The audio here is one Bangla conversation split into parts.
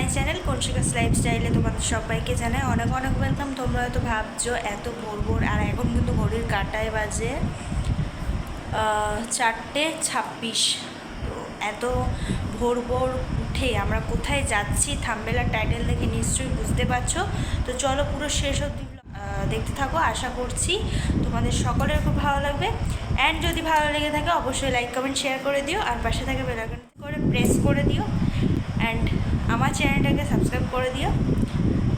মাই চ্যানেল কনশিকাস লাইফস্টাইলে তোমাদের সবাইকে জানাই অনেক অনেক ওয়েলকাম। তোমরা হয়তো ভাবছো এত ভোর ভোর, আর এখন কিন্তু ঘড়ির কাঁটায় বাজে 4:26। তো এত ভোর ভোর উঠে আমরা কোথায় যাচ্ছি থাম্বনেল আর টাইটেল দেখে নিশ্চয়ই বুঝতে পারছো। তো চলো পুরো শেষ অবধি দেখতে থাকো, আশা করছি তোমাদের সকলের খুব ভালো লাগবে। অ্যান্ড যদি ভালো লেগে থাকে অবশ্যই লাইক কমেন্ট শেয়ার করে দিও, আর পাশে থাকে বেল আইকন করে প্রেস করে দিও, অ্যান্ড আমার চ্যানেলটাকে সাবস্ক্রাইব করে দিও।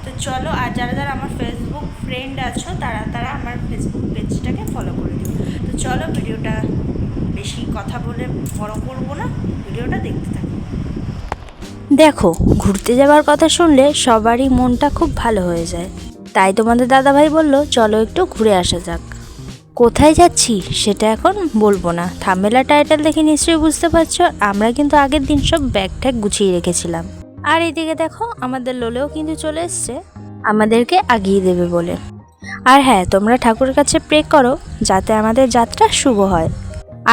তো চলো, আর যারা যারা আমার ফেসবুক ফ্রেন্ড আছো তারা আমার ফেসবুক পেজটাকে ফলো করে দিও। তো চলো, ভিডিওটা বেশি কথা বলে বড় করবো না, ভিডিওটা দেখতে থাকো। দেখো, ঘুরতে যাওয়ার কথা শুনলে সবারই মনটা খুব ভালো হয়ে যায়। তাই তোমাদের দাদাভাই বলল চলো একটু ঘুরে আসা যাক। কোথায় যাচ্ছি সেটা এখন বলবো না, থাম্বনেল আর টাইটেল দেখে নিশ্চয়ই বুঝতে পারছো। আমরা কিন্তু আগের দিন সব ব্যাগ ট্যাগ গুছিয়ে রেখেছিলাম। আর এইদিকে দেখো, আমাদের লোলেও কিন্তু চলে এসছে আমাদেরকে আগিয়ে দেবে বলে। আর হ্যাঁ, তোমরা ঠাকুরের কাছে প্রে করো যাতে আমাদের যাত্রা শুভ হয়।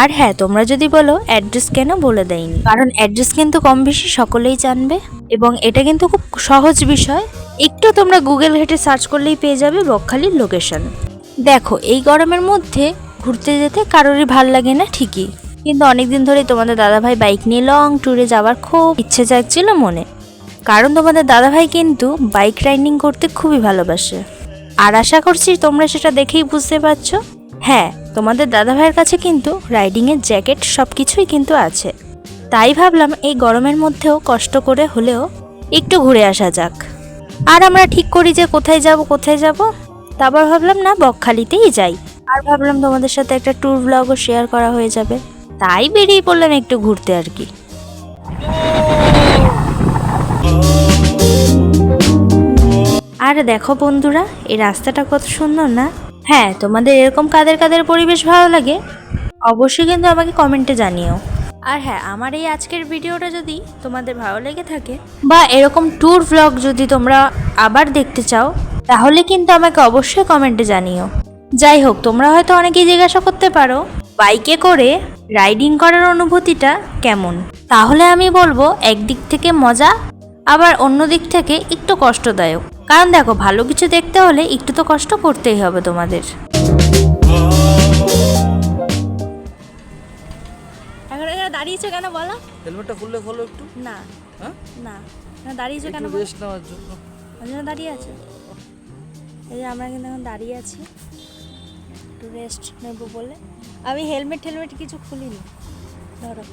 আর হ্যাঁ, তোমরা যদি বলো অ্যাড্রেস কেন বলে দেয়নি, কারণ অ্যাড্রেস কিন্তু কম বেশি সকলেই জানবে, এবং এটা কিন্তু খুব সহজ বিষয়। একটু তোমরা গুগল ঘেটে সার্চ করলেই পেয়ে যাবে বকখালির লোকেশন। দেখো, এই গরমের মধ্যে ঘুরতে যেতে কারোরই ভাল লাগে না ঠিকই, কিন্তু অনেকদিন ধরেই তোমাদের দাদাভাই বাইক নিয়ে লং ট্যুরে যাওয়ার খুব ইচ্ছে জাগছিল মনে, কারণ তোমাদের দাদাভাই কিন্তু বাইক রাইডিং করতে খুবই ভালোবাসে। আর আশা করছি তোমরা সেটা দেখেই বুঝতে পারছো। হ্যাঁ, তোমাদের দাদাভাইয়ের কাছে কিন্তু রাইডিংয়ের জ্যাকেট সব কিছুই কিন্তু আছে। তাই ভাবলাম এই গরমের মধ্যেও কষ্ট করে হলেও একটু ঘুরে আসা যাক। আর আমরা ঠিক করি যে কোথায় যাব। তারপর ভাবলাম না, বকখালিতেই যাই। আর ভাবলাম তোমাদের সাথে একটা ট্যুর ব্লগও শেয়ার করা হয়ে যাবে, তাই বেরিয়ে পড়লাম একটু ঘুরতে আর কি। আর দেখো বন্ধুরা, এই রাস্তাটা কত সুন্দর না? হ্যাঁ, তোমাদের এরকম কাদের কাদের পরিবেশ ভালো লাগে অবশ্যই কিন্তু আমাকে কমেন্টে জানিও। আর হ্যাঁ, আমার এই আজকের ভিডিওটা যদি তোমাদের ভালো লেগে থাকে, বা এরকম ট্যুর ব্লগ যদি তোমরা আবার দেখতে চাও, তাহলে কিন্তু আমাকে অবশ্যই কমেন্টে জানিও। যাই হোক, তোমরা হয়তো অনেকেই জিজ্ঞাসা করতে পারো বাইকে করে রাইডিং করার অনুভূতিটা কেমন। তাহলে আমি বলবো একদিক থেকে মজা, আবার অন্য দিক থেকে একটু কষ্টদায়ক। কারণ দেখো, ভালো কিছু দেখতে হলে একটু তো কষ্ট করতেই হবে তোমাদের। এখন এখানে দাঁড়িয়েছো কেন বলো? হেলমেটটা খুললে খোলো একটু। না হ্যাঁ, না, এখানে দাঁড়িয়েছো কেন? একটু রেস্ট নেওয়ার জন্য। ওই জন্য দাঁড়িয়ে আছে। এই যে আমরা কিন্তু এখন দাঁড়িয়ে আছি একটু রেস্ট নেবো বলে। আমি হেলমেট কিছু খুলিনি। ধরো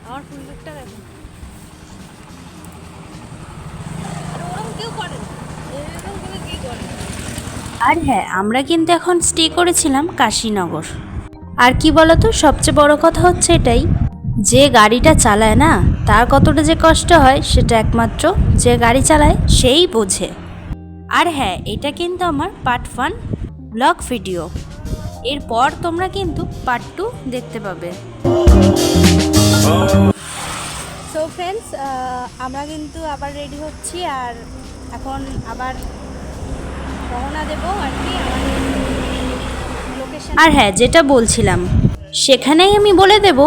আমার ফুল লুকটা দেখো। আর হ্যাঁ, আমরা কিন্তু এখন স্টে করেছিলাম কাশীনগর। আর কি বলতো, সবচেয়ে বড় কথা হচ্ছে এটাই, যে গাড়িটা চালায় না, তার কতটা যে কষ্ট হয় সেটা একমাত্র যে গাড়ি চালায় সেই বোঝে। আর হ্যাঁ, এটা কিন্তু আমার পার্ট 1 ব্লগ ভিডিও। এরপর তোমরা কিন্তু পার্ট 2 দেখতে পাবে। সো ফ্রেন্ডস, আমরা কিন্তু আবার রেডি হচ্ছি, আর এখন আবার রওনা দেবো আর কি আমাদের লোকেশন। আর হ্যাঁ, যেটা বলছিলাম সেখানেই আমি বলে দেব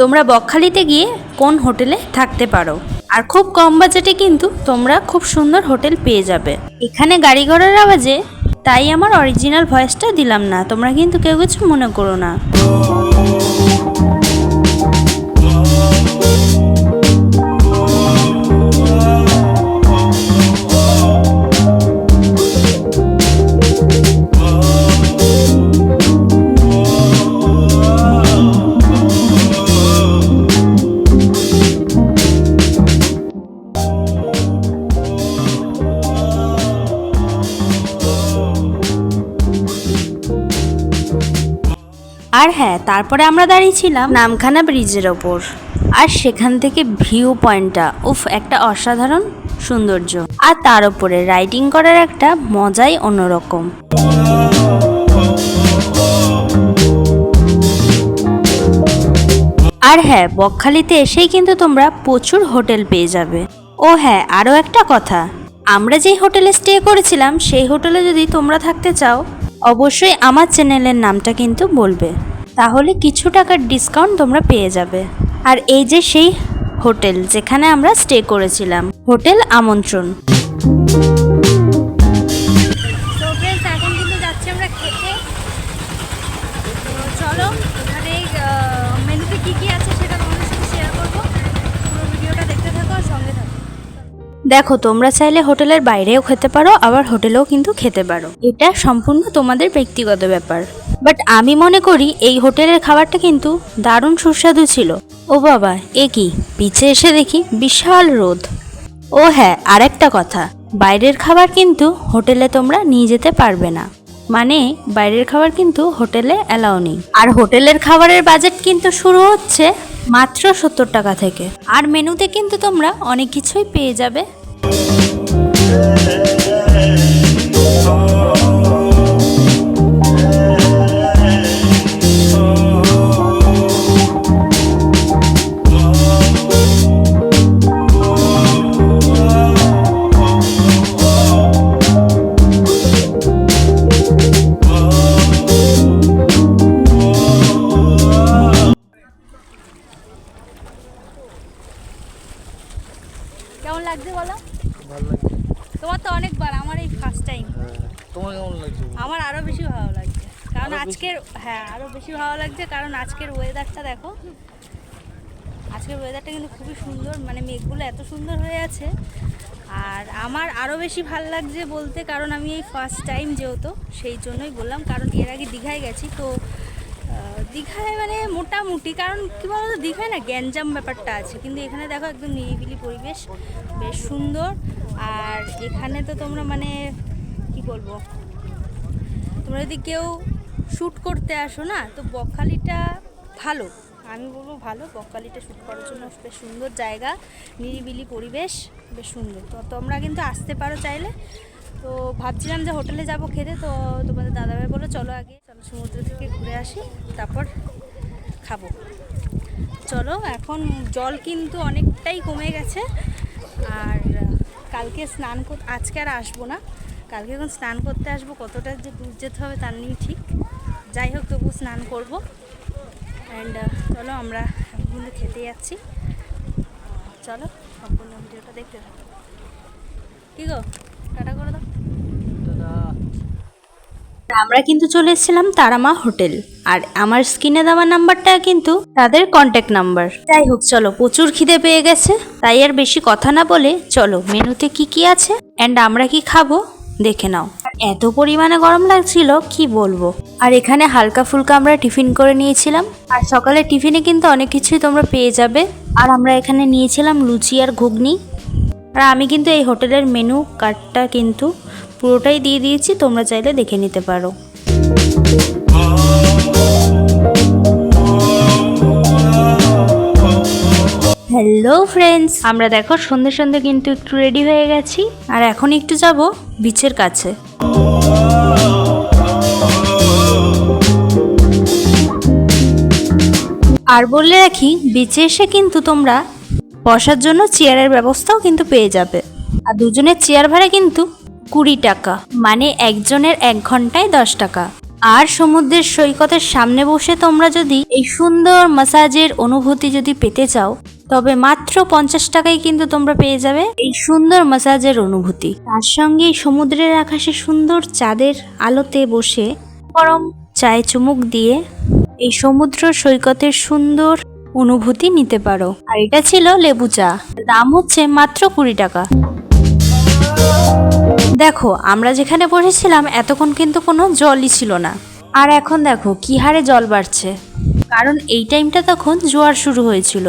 তোমরা বকখালিতে গিয়ে কোন হোটেলে থাকতে পারো। আর খুব কম বাজেটে কিন্তু তোমরা খুব সুন্দর হোটেল পেয়ে যাবে। এখানে গাড়ি ঘোড়ার আওয়াজে তাই আমার অরিজিনাল ভয়েসটা দিলাম না, তোমরা কিন্তু কেউ কিছু মনে করো না। আর হ্যাঁ, তারপরে আমরা দাঁড়িয়েছিলাম নামখানা ব্রিজের ওপর, আর সেখান থেকে ভিউ পয়েন্টটা একটা অসাধারণ সৌন্দর্য, আর তার উপরে রাইডিং করার একটা মজাই অন্যরকম। আর হ্যাঁ, বকখালিতে এসেই কিন্তু তোমরা প্রচুর হোটেল পেয়ে যাবে। ও হ্যাঁ, আরও একটা কথা, আমরা যেই হোটেলে স্টে করেছিলাম সেই হোটেলে যদি তোমরা থাকতে চাও অবশ্যই আমার চ্যানেলের নামটা কিন্তু বলবে, তাহলে কিছু টাকার ডিসকাউন্ট তোমরা পেয়ে যাবে। আর এই যে সেই হোটেল যেখানে আমরা স্টে করেছিলাম, হোটেল আমন্ত্রণ। তো ফ্রেন্ডস এখন কিন্তু যাচ্ছি আমরা খেতে। তো চলো ওখানে মেনুতে কী কী আছে সেটা তোমাদের সাথে শেয়ার করবো। পুরো ভিডিওটা দেখতে থাকো আর সঙ্গে থাকো। দেখো, তোমরা চাইলে হোটেলের বাইরেও খেতে পারো, আবার হোটেলেও কিন্তু খেতে পারো, এটা সম্পূর্ণ তোমাদের ব্যক্তিগত ব্যাপার। বাট আমি মনে করি এই হোটেলের খাবারটা কিন্তু দারুণ সুস্বাদু ছিল। ও বাবা, এ কি, পিছে এসে দেখি বিশাল রোদ। ও হ্যাঁ, আরেকটা কথা, বাইরের খাবার কিন্তু হোটেলে তোমরা নিয়ে যেতে পারবে না, মানে বাইরের খাবার কিন্তু হোটেলে অ্যালাউ নেই। আর হোটেলের খাবারের বাজেট কিন্তু শুরু হচ্ছে মাত্র 70 টাকা থেকে। আর মেনুতে কিন্তু তোমরা অনেক কিছুই পেয়ে যাবে। কেমন লাগছে বলো? ভালো লাগছে। তোমার তো অনেকবার, আমার এই ফার্স্ট টাইম। তোমার কেমন লাগছে? আমার আরও বেশি ভালো লাগছে, কারণ আরো বেশি? আজকের আরও বেশি ভালো লাগছে কারণ আজকের ওয়েদারটা দেখো। আজকের ওয়েদারটা কিন্তু খুবই সুন্দর, মানে মেঘগুলো এত সুন্দর হয়ে আছে। আর আমার আরও বেশি ভালো লাগছে বলতে, কারণ আমি এই ফার্স্ট টাইম যেহেতু, সেই জন্যই বললাম। কারণ এর আগে দীঘায় গেছি, তো দীঘায় মানে মোটামুটি, কারণ কী বলতো, দীঘায় না গ্যাঞ্জাম ব্যাপারটা আছে, কিন্তু এখানে দেখো একদম নিরিবিলি পরিবেশ, বেশ সুন্দর। আর এখানে তো তোমরা মানে কি বলবো, তোমরা যদি কেউ শ্যুট করতে আসো না, তো বকখালিটা ভালো, আমি বলবো ভালো। বকখালিটা শ্যুট করার জন্য বেশ সুন্দর জায়গা, নিরিবিলি পরিবেশ, বেশ সুন্দর। তো তোমরা কিন্তু আসতে পারো চাইলে। তো ভাবছিলাম যে হোটেলে যাব খেতে, তো তোমাদের দাদাভাই বলো চলো আগে চলো সমুদ্র থেকে ঘুরে আসি, তারপর খাবো। চলো, এখন জল কিন্তু অনেকটাই কমে গেছে। আর কালকে স্নান করতে, আজকে আর আসবো না, কালকে এখন স্নান করতে আসবো। কতটা যে দূর যেতে হবে তার নেই ঠিক, যাই হোক তবু স্নান করবো। অ্যান্ড চলো আমরা এখন কিন্তু খেতে যাচ্ছি। চলো সম্পূর্ণ ভিডিওটা দেখতে থাকো। কী গো, টাটা করে দাও। আমরা কিন্তু চলে এসেছিলাম তারামা হোটেল, আর আমার স্ক্রিনে দেওয়া নাম্বারটা কিন্তু তাদের কন্ট্যাক্ট নাম্বার। যাই হোক, চলো, প্রচুর খিদে পেয়ে গেছে, তাই আর বেশি কথা না বলে চলো মেনুতে কি কি আছে অ্যান্ড আমরা কি খাবো দেখে নাও। আর এত পরিমাণে গরম লাগছিল কি বলবো। আর এখানে হালকা ফুলকা আমরা টিফিন করে নিয়েছিলাম, আর সকালে টিফিনে কিন্তু অনেক কিছুই তোমরা পেয়ে যাবে। আর আমরা এখানে নিয়েছিলাম লুচি আর ঘুগনি। আর আমি কিন্তু এই হোটেলের মেনু কার্ডটা কিন্তু পুরোটাই দিয়ে দিয়েছি, তোমরা চাইলে দেখে নিতে পারো। হ্যালো ফ্রেন্ডস, আমরা দেখো সন্ধে সন্ধে কিন্তু একটু রেডি হয়ে গেছি, আর এখন একটু যাব বিচের কাছে। আর বলে রাখি, বিচে এসে কিন্তু তোমরা বসার জন্য চেয়ারের ব্যবস্থাও কিন্তু পেয়ে যাবে। আর দুজনের চেয়ার ভাড়া কিন্তু 20 টাকা, মানে একজনের 1 ঘন্টায় 10 টাকা। আর সমুদ্রের সৈকতের সামনে বসে তোমরা যদি এই সুন্দর ম্যাসাজের অনুভূতি যদি পেতে চাও, তবে মাত্র 50 টাকায় কিন্তু তোমরা পেয়ে যাবে এই সুন্দর ম্যাসাজের অনুভূতি। তার সঙ্গে সমুদ্রের আকাশে সুন্দর চাঁদের আলোতে বসে গরম চায়ে চুমুক দিয়ে এই সমুদ্র সৈকতের সুন্দর অনুভূতি নিতে পারো। আর এটা ছিল লেবু চা, দাম হচ্ছে মাত্র 20 টাকা। দেখো, আমরা যেখানে বসেছিলাম এতক্ষণ কিন্তু কোনো জলই ছিল না, আর এখন দেখো কি হারে জল বাড়ছে, কারণ এই টাইমটা তখন জোয়ার শুরু হয়েছিল।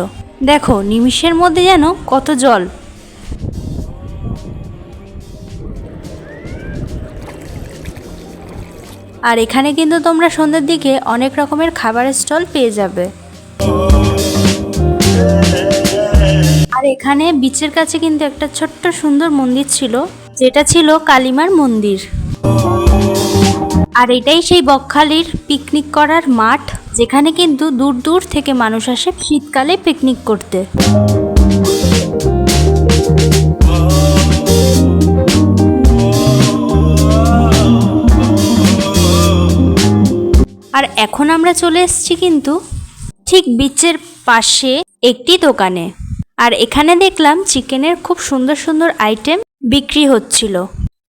দেখো নিমিষের মধ্যে যেন কত জল। আর এখানে কিন্তু তোমরা সন্ধ্যের দিকে অনেক রকমের খাবারের স্টল পেয়ে যাবে। আর এখানে বিচের কাছে কিন্তু একটা ছোট্ট সুন্দর মন্দির ছিল, যেটা ছিল কালীমার মন্দির। আর এটাই সেই বকখালির পিকনিক করার মাঠ, যেখানে কিন্তু দূর দূর থেকে মানুষ আসে শীতকালে পিকনিক করতে। আর এখন আমরা চলে এসেছি কিন্তু ঠিক বিচের পাশে একটি দোকানে, আর এখানে দেখলাম চিকেনের খুব সুন্দর সুন্দর আইটেম বিক্রি হচ্ছিল।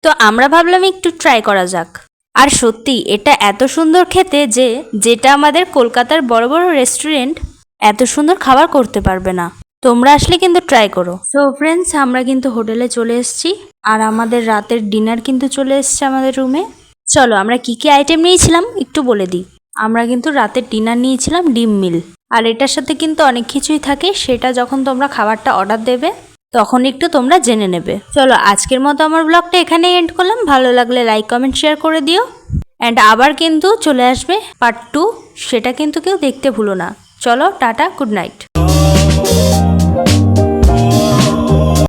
তো আমরা ভাবলাম একটু ট্রাই করা যাক। আর সত্যি এটা এত সুন্দর খেতে যে যেটা আমাদের কলকাতার বড় বড় রেস্টুরেন্ট এত সুন্দর খাবার করতে পারবে না। তোমরা আসলে কিন্তু ট্রাই করো। সো ফ্রেন্ডস, আমরা কিন্তু হোটেলে চলে এসেছি আর আমাদের রাতের ডিনার কিন্তু চলে এসেছে আমাদের রুমে। চলো আমরা কি কি আইটেম নিয়েছিলাম একটু বলে দিই। আমরা কিন্তু রাতের ডিনার নিয়েছিলাম ডিম মিল, আর এটার সাথে কিন্তু অনেক কিছুই থাকে, সেটা যখন তোমরা খাবারটা অর্ডার দেবে তখন একটু তোমরা জেনে নেবে। চলো আজকের মতো আমার ব্লগটা এখানেই এন্ড করলাম। ভালো লাগলে লাইক কমেন্ট শেয়ার করে দিও। অ্যান্ড আবার কিন্তু চলে আসবে পার্ট 2, সেটা কিন্তু কেউ দেখতে ভুলো না। চলো টাটা, গুড নাইট।